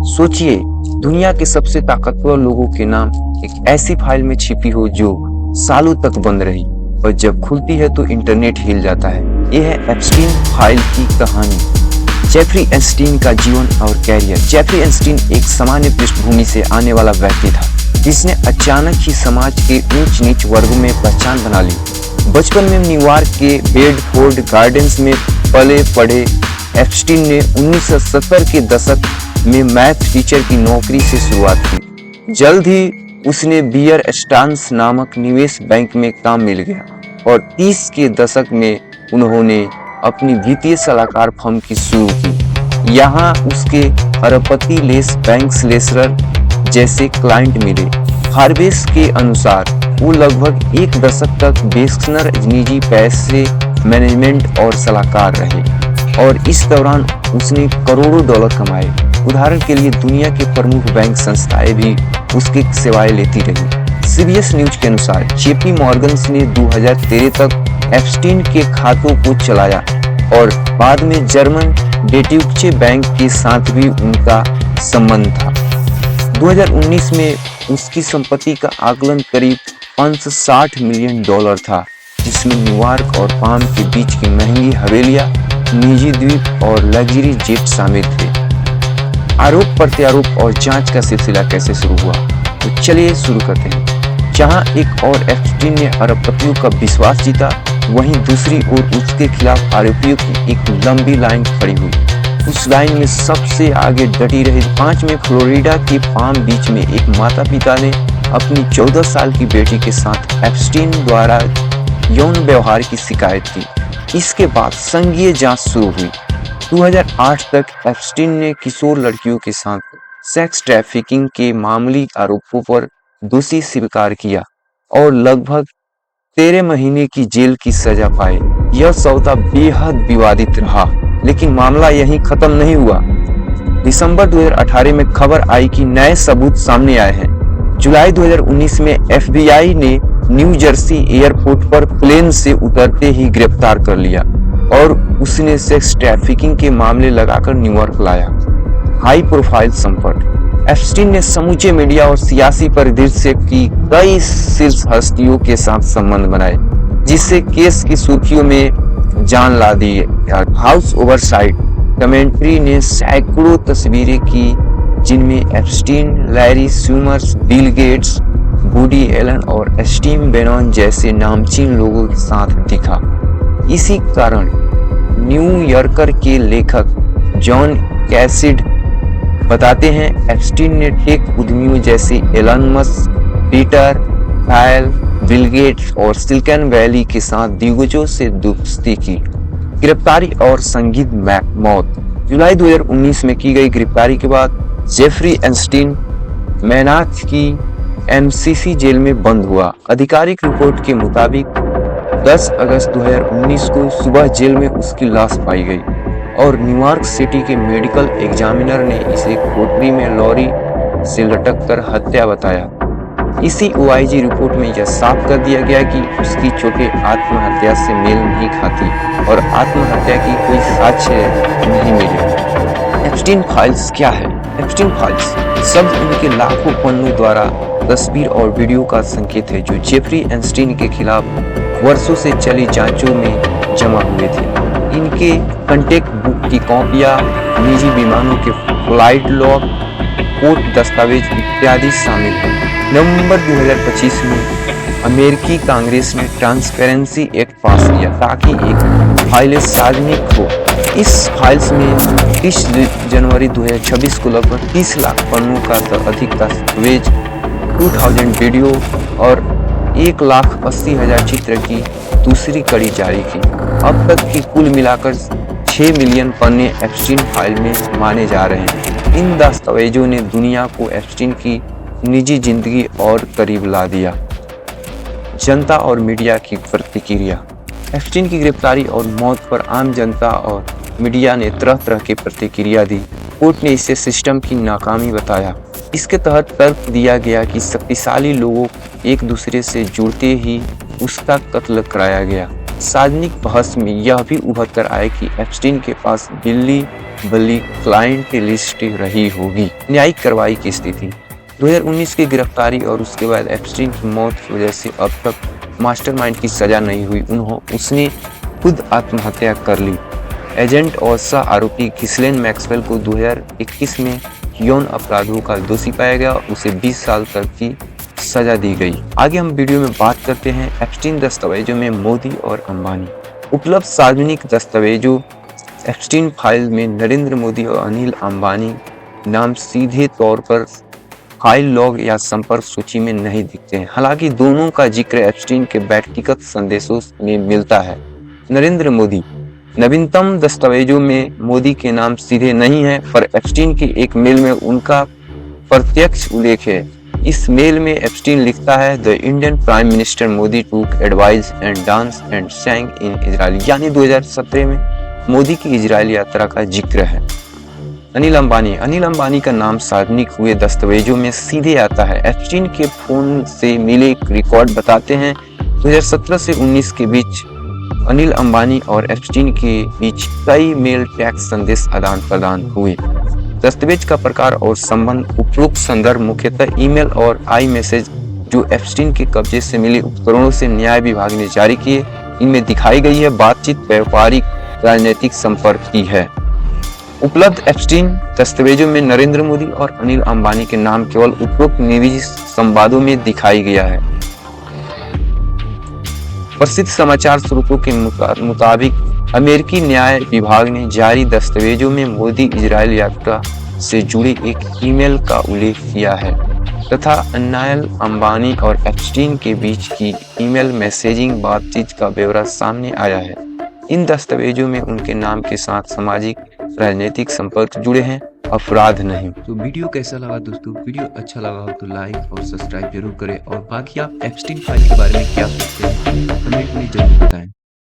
सोचिए, दुनिया के सबसे ताकतवर लोगों के नाम एक ऐसी फाइल में छिपी हो जो सालों तक बंद रही और जब खुलती है तो इंटरनेट हिल जाता है। यह है एप्स्टीन फाइल की कहानी। जेफरी एप्स्टीन का जीवन और कैरियर। जेफरी एप्स्टीन एक सामान्य पृष्ठभूमि से आने वाला व्यक्ति था जिसने अचानक ही समाज के ऊंच नीच वर्गों में पहचान बना ली। बचपन में न्यूयॉर्क के बेडफोर्ड गार्डन्स में पले पढ़े एप्स्टीन ने 1970 के दशक में मैथ टीचर की नौकरी से शुरुआत की। जल्द ही उसने बियर स्टांस नामक निवेश बैंक में काम मिल गया और 30 के दशक में उन्होंने अपनी वित्तीय सलाहकार फर्म की शुरू की। यहाँ उसके अरबपति लेस बैंक्स लेसरर जैसे क्लाइंट मिले। हार्वेस के अनुसार वो लगभग एक दशक तक बेस्नर निजी पैसे मैनेजमेंट और सलाहकार रहे और इस दौरान उसने करोड़ों डॉलर कमाए। उदाहरण के लिए दुनिया के प्रमुख बैंक संस्थाएं भी उसकी सेवाएं लेती रही। सीबीएस न्यूज के अनुसार जेपी मॉर्गन ने 2013 तक एप्स्टीन के खातों को चलाया और बाद में जर्मन डेट्यूचे बैंक के साथ भी उनका संबंध था। 2019 में उसकी संपत्ति का आकलन करीब 560 मिलियन डॉलर था, जिसमें न्यूयॉर्क और पाम के बीच की महंगी हवेलियां, निजी द्वीप और लग्जरी जेट शामिल थे। आरोप प्रत्यारोप और जांच का सिलसिला कैसे शुरू हुआ, तो चलिए शुरू करते हैं। जहां एक और एप्स्टीन ने अरबपतियों का विश्वास जीता, वहीं दूसरी ओर उसके खिलाफ आरोपियों की एक लंबी लाइन खड़ी हुई। उस लाइन में सबसे आगे डटी रही 5 में फ्लोरिडा के पाम बीच में एक माता पिता ने अपनी 14 साल की बेटी के साथ एप्स्टीन द्वारा यौन व्यवहार की शिकायत की। इसके बाद संघीय जांच शुरू हुई। 2008 तक एप्स्टीन ने किशोर लड़कियों के साथ सेक्स ट्रैफिकिंग के मामूली आरोपों पर दोषी स्वीकार किया और लगभग 13 महीने की जेल की सजा पाए। यह सौदा बेहद विवादित रहा, लेकिन मामला यहीं खत्म नहीं हुआ। दिसंबर 2018 में खबर आई कि नए सबूत सामने आए हैं। जुलाई 2019 में एफबीआई ने न्यू जर्सी एयरपोर्ट पर प्लेन से उतरते ही गिरफ्तार कर लिया और उसने सेक्स ट्रैफिकिंग के मामले लगाकर न्यूयॉर्क लाया। हाई प्रोफाइल संपर्क। एप्स्टीन ने समूचे मीडिया और सियासी परिदृश्य की कई शीर्ष हस्तियों के साथ संबंध बनाए, जिससे केस की सुर्खियों में जान ला दी। हाउस ओवरसाइट कमेंट्री ने सैकड़ों तस्वीरें की जिनमें Epstein, Larry Summers, Bill Gates, Woody Allen और स्टीव बेनॉन जैसे नामचीन लोगों के साथ दिखा। इसी कारण न्यूयॉर्कर के लेखक जॉन कैसिडी बताते हैं एप्स्टीन ने टेक उद्यमियों जैसे Elon Musk, Peter Thiel, Bill Gates और सिलिकॉन वैली के साथ दिग्गजों से दोस्ती की। गिरफ्तारी और संगीत मौत। जुलाई 2019 में की गई गिरफ्तारी के बाद जेफरी एप्स्टीन मैनाथ की एमसीसी जेल में बंद हुआ। आधिकारिक रिपोर्ट के मुताबिक 10 अगस्त 2019 को सुबह जेल में उसकी लाश पाई गई और न्यूयॉर्क सिटी के मेडिकल एग्जामिनर ने इसे कोठरी में लॉरी से लटककर हत्या बताया। इसी ओआईजी रिपोर्ट में यह साफ कर दिया गया कि उसकी चोटें आत्महत्या से मेल नहीं खाती और आत्महत्या की कोई साक्ष्य नहीं मिले। एप्स्टीन फाइल्स क्या है? एप्स्टीन फाइल्स शब्द उनके लाखों पन्नों द्वारा तस्वीर और वीडियो का संकेत है जो जेफरी एप्स्टीन के खिलाफ वर्षों से चली जांचों में जमा हुए थे। इनके कॉन्टैक्ट बुक की कॉपियां, निजी विमानों के फ्लाइट लॉग, कोर्ट दस्तावेज इत्यादि शामिल हैं। नवंबर 2025 में अमेरिकी कांग्रेस ने ट्रांसपेरेंसी एक्ट पास किया ताकि एक फाइलें सार्वजनिक हो। इस फाइल्स में 30 जनवरी 2026 को लगभग 30 लाख पन्नों का अधिक दस्तावेज, 2000 वीडियो और 1,80,000 चित्र की दूसरी कड़ी जारी की। अब तक की कुल मिलाकर 6 मिलियन पन्ने एप्स्टीन फाइल में माने जा रहे हैं। इन दस्तावेजों ने दुनिया को एप्स्टीन की निजी जिंदगी और करीब ला दिया। जनता और मीडिया की प्रतिक्रिया। एप्स्टीन की गिरफ्तारी और मौत पर आम जनता और मीडिया ने तरह तरह की प्रतिक्रिया दी। कोर्ट ने इसे सिस्टम की नाकामी बताया। इसके तहत तर्क दिया गया कि शक्तिशाली लोगों एक दूसरे से जुड़ते ही उसका कत्ल कराया गया। सार्वजनिक बहस में यह भी उभर कर आया कि एप्स्टीन के पास बिल्ली बल्ली क्लाइंट की लिस्ट रही होगी। न्यायिक कार्रवाई की स्थिति 2019 की गिरफ्तारी और उसके बाद एप्स्टीन की मौत की वजह से अब तक मास्टरमाइंड की सजा नहीं हुई। उसने खुद आत्महत्या कर ली। एजेंट और सह आरोपी घिस्लेन मैक्सवेल को 2021 में यौन अपराधों का दोषी पाया गया। उसे 20 साल तक की सजा दी गई। आगे हम वीडियो में बात करते हैं एप्स्टीन दस्तावेजों में मोदी और अंबानी। उपलब्ध सार्वजनिक दस्तावेजों एप्स्टीन फाइल में नरेंद्र मोदी और अनिल अंबानी नाम सीधे तौर पर फाइल लॉग या संपर्क सूची में नहीं दिखते हैं। हालांकि दोनों का जिक्र एप्स्टीन के व्यक्तिगत संदेशों में मिलता है। नरेंद्र मोदी नवीनतम दस्तावेजों में मोदी के नाम सीधे नहीं है, पर एप्स्टीन की एक मेल में उनका प्रत्यक्ष उल्लेख है। इस मेल में एप्स्टीन लिखता है, the Indian prime minister Modi took advice and dance and sang in Israel, यानी 2017 में मोदी की इजराइल यात्रा का जिक्र है। अनिल अंबानी का नाम सार्वजनिक हुए दस्तावेजों में सीधे आता है। एप्स्टीन के फोन से मिले रिकॉर्ड बताते हैं 2017 से 19 के बीच अनिल अंबानी और एप्स्टीन के बीच कई मेल टेक्स्ट संदेश आदान प्रदान हुए। दस्तावेज का प्रकार और संबंध उपरोक्त संदर्भ मुख्यतः ईमेल और आई मैसेज जो एप्स्टीन के कब्जे से मिले उपकरणों से न्याय विभाग ने जारी किए। इनमें दिखाई गई है बातचीत व्यापारिक राजनीतिक संपर्क की है। उपलब्ध एप्स्टीन दस्तावेजों में नरेंद्र मोदी और अनिल अंबानी के नाम केवल उपरोक्त निजी संवादों में दिखाई गया है। प्रसिद्ध समाचार स्रोतों के मुताबिक अमेरिकी न्याय विभाग ने जारी दस्तावेजों में मोदी इजराइल यात्रा से जुड़े एक ईमेल का उल्लेख किया है तथा अनिल अंबानी और एप्स्टीन के बीच की ईमेल मैसेजिंग बातचीत का ब्यौरा सामने आया है। इन दस्तावेजों में उनके नाम के साथ सामाजिक राजनीतिक संपर्क जुड़े हैं, अपराध नहीं। तो वीडियो कैसा लगा दोस्तों? वीडियो अच्छा लगा हो तो लाइक और सब्सक्राइब जरूर करें और बाकी आप एप्स्टीन फाइल के बारे में क्या